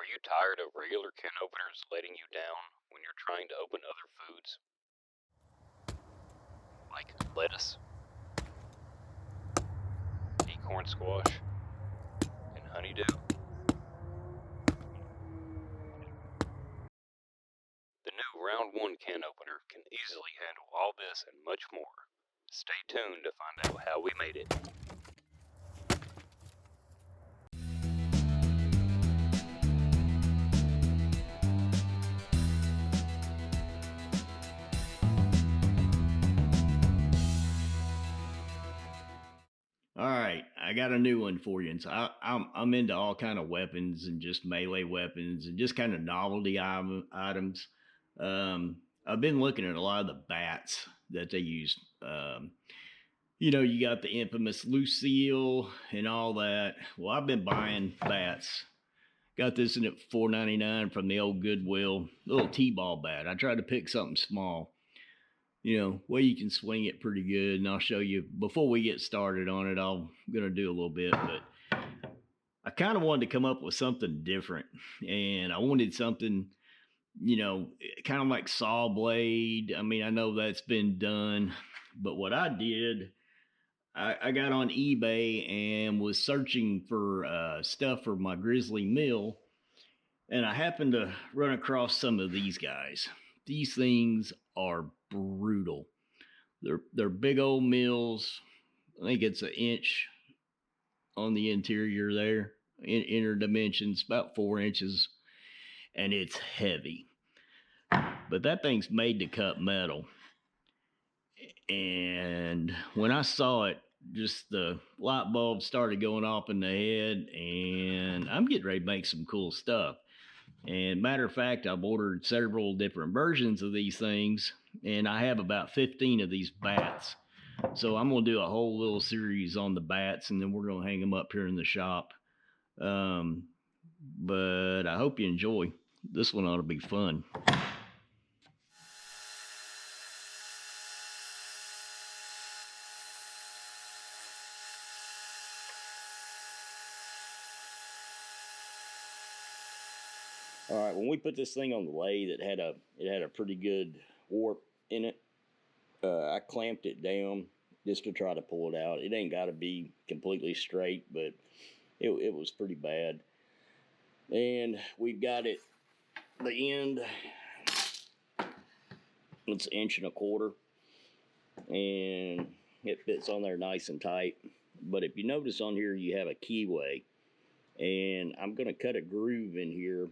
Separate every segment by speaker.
Speaker 1: Are you tired of regular can openers letting you down when you're trying to open other foods? Like lettuce, acorn squash, and honeydew? The new Round 1 can opener can easily handle all this and much more. Stay tuned to find out how we made it.
Speaker 2: All right, I got a new one for you. And so I'm into all kind of weapons and just melee weapons and just kind of novelty items. I've been looking at a lot of the bats that they use. You got the infamous Lucille and all that. Well, I've been buying bats. Got this in at $4.99 from the old Goodwill, little T-ball bat. I tried to pick something small, where you can swing it pretty good. And I'll show you before we get started on it. I'm gonna do a little bit, but I kind of wanted to come up with something different, and I wanted something, kind of like saw blade. I mean, I know that's been done, but what I did, I got on eBay and was searching for stuff for my grizzly mill, and I happened to run across some of these guys. These things are brutal. They're big old mills. I think it's an inch on the interior there. Inner dimensions, about 4 inches, and it's heavy. But that thing's made to cut metal. And when I saw it, just the light bulb started going off in the head, and I'm getting ready to make some cool stuff. And matter of fact, I've ordered several different versions of these things, and I have about 15 of these bats. So I'm going to do a whole little series on the bats, and then we're going to hang them up here in the shop. But I hope you enjoy. This one ought to be fun. All right, when we put this thing on the lathe, it had a pretty good warp in it. I clamped it down just to try to pull it out. It ain't got to be completely straight, but it was pretty bad. And we've got it, the end, it's 1.25 inches, and it fits on there nice and tight. But if you notice on here, you have a keyway, and I'm going to cut a groove in here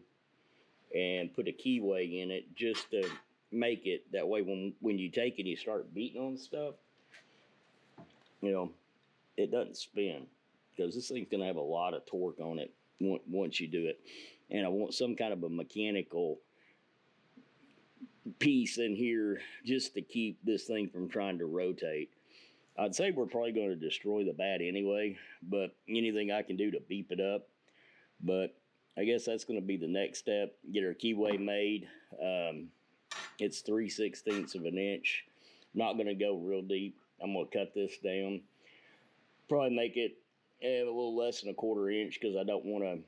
Speaker 2: and put a keyway in it just to make it that way when you take it and you start beating on stuff, it doesn't spin, because this thing's going to have a lot of torque on it once you do it. And I want some kind of a mechanical piece in here just to keep this thing from trying to rotate. I'd say we're probably going to destroy the bat anyway, but anything I can do to beep it up. But I guess that's going to be the next step. Get our keyway made. It's 3/16 of an inch. Not going to go real deep. I'm going to cut this down. Probably make it a little less than 1/4 inch, because I don't want to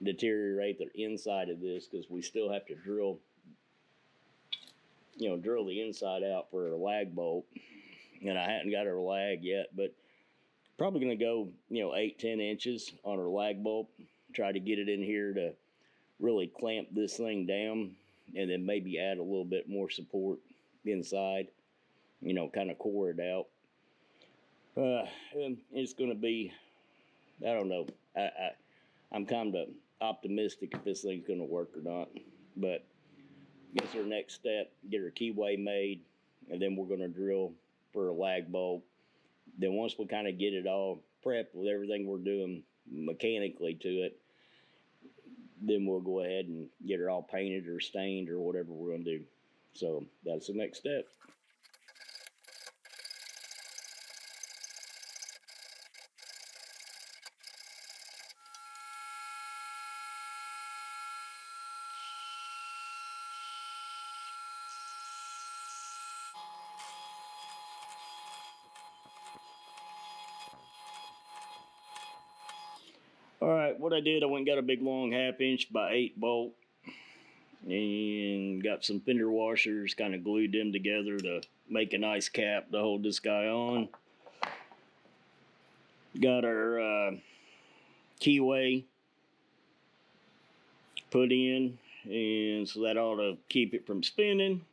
Speaker 2: deteriorate the inside of this, because we still have to drill the inside out for our lag bolt. And I hadn't got our lag yet, but probably going to go 8-10 inches on our lag bolt. Try to get it in here to really clamp this thing down, and then maybe add a little bit more support inside, kind of core it out. And it's going to be, I don't know, I'm kind of optimistic if this thing's going to work or not. But I guess our next step, get our keyway made, and then we're going to drill for a lag bolt. Then once we kind of get it all prepped with everything we're doing mechanically to it, then we'll go ahead and get her all painted or stained or whatever we're going to do. So that's the next step. Alright, what I did, I went and got a big long 1/2 inch by 8 bolt and got some fender washers, kind of glued them together to make a nice cap to hold this guy on. Got our keyway put in, and so that ought to keep it from spinning.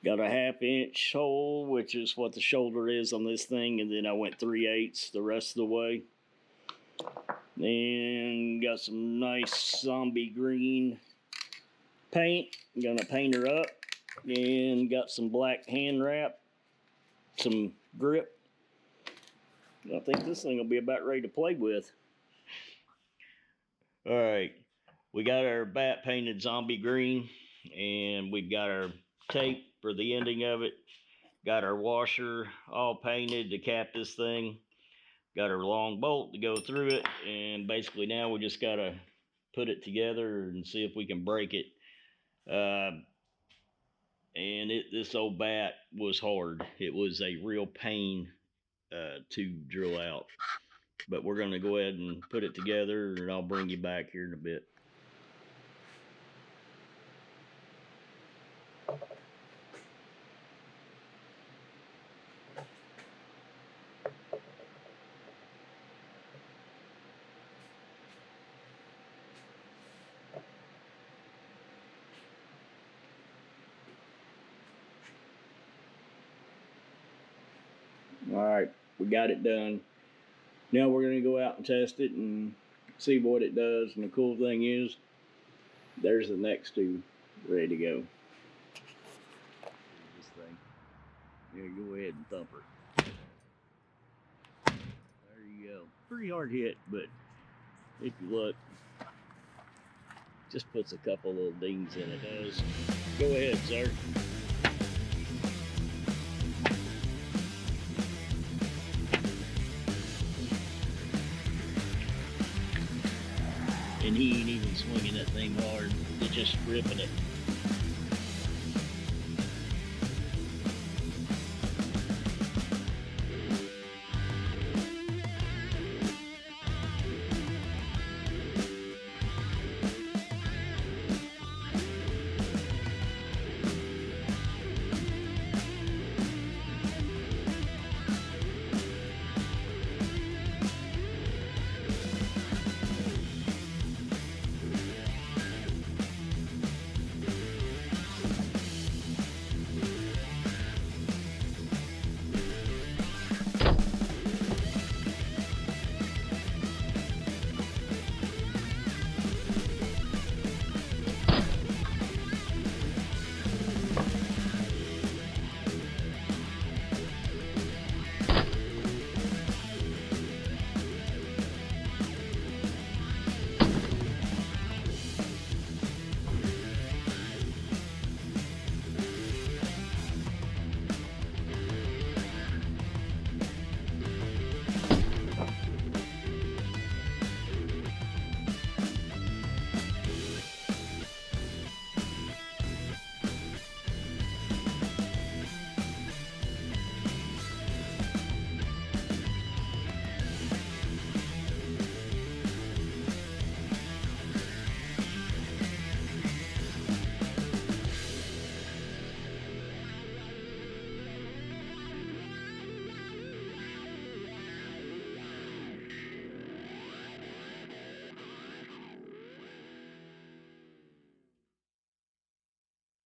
Speaker 2: Got a 1/2 inch hole, which is what the shoulder is on this thing, and then I went 3/8 the rest of the way. Then got some nice zombie green paint. I'm gonna paint her up, and got some black hand wrap, some grip. I think this thing will be about ready to play with. All right, we got our bat painted zombie green, and we've got our tape for the ending of it. Got our washer all painted to cap this thing. Got our long bolt to go through it, and basically now we just gotta put it together and see if we can break it. This old bat was hard. It was a real pain to drill out. But we're gonna go ahead and put it together, and I'll bring you back here in a bit. All right, we got it done. Now we're gonna go out and test it and see what it does. And the cool thing is, there's the next two ready to go. This thing. Yeah, go ahead and thump her. There you go. Pretty hard hit, but if you look, just puts a couple little dings in it. Go ahead, sir. And he ain't even swinging that thing hard. It's just ripping it.